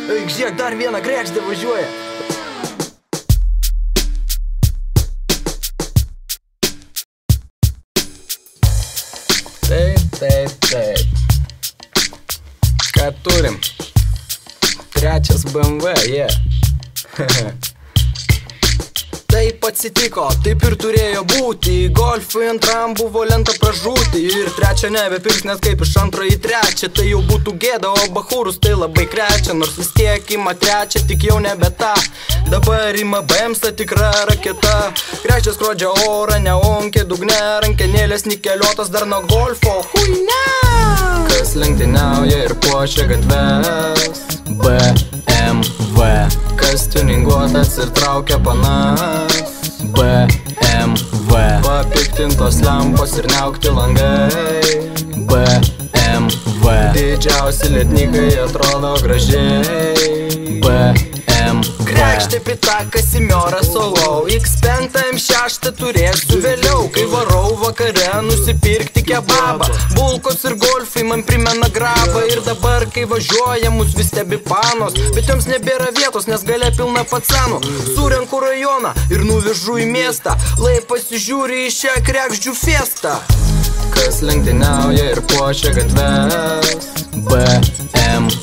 Eik, žiūrėk, dar vieną kregždę važiuoja. Taip. Ką turim? Trečias BMW, Taip atsitiko, taip ir turėjo būti. Golfui antram buvo lenta pražūti. Ir trečią nebepirks net kaip iš antro į trečią. Tai jau būtų gėda, o bachūrus tai labai krečia. Nors vis tiek ima trečią, tik jau nebe tą. Dabar ima BMS tikra raketa. Kregždė skrodžia orą, neonkė dugne. Rankenėlės nikeliotas dar nuo golfo. Huine! Kas lenktyniauja ir puošia gatves? BMW. Kas tuninguotas ir traukia panas? BMW. Papiktintos lempos ir neaukti langai? BMW. Didžiausi lednikai atrodo gražiai? BMW. Kregždė pita Kazimiorą solau. X5 M6 turėsiu vėliau, kai varau vakare nusipirkti kebabą. Bulkos ir golfai man primena grabą. Ir dabar, kai važiuoja, mus vis stebi panos. Bet joms nebėra vietos, nes gale pilna pacanų. Surenku rajoną ir nuvežu į miestą. Lai pasižiūri į šią kregždžių festą. Kas lenktyniauja ir puošia gatves? BMW.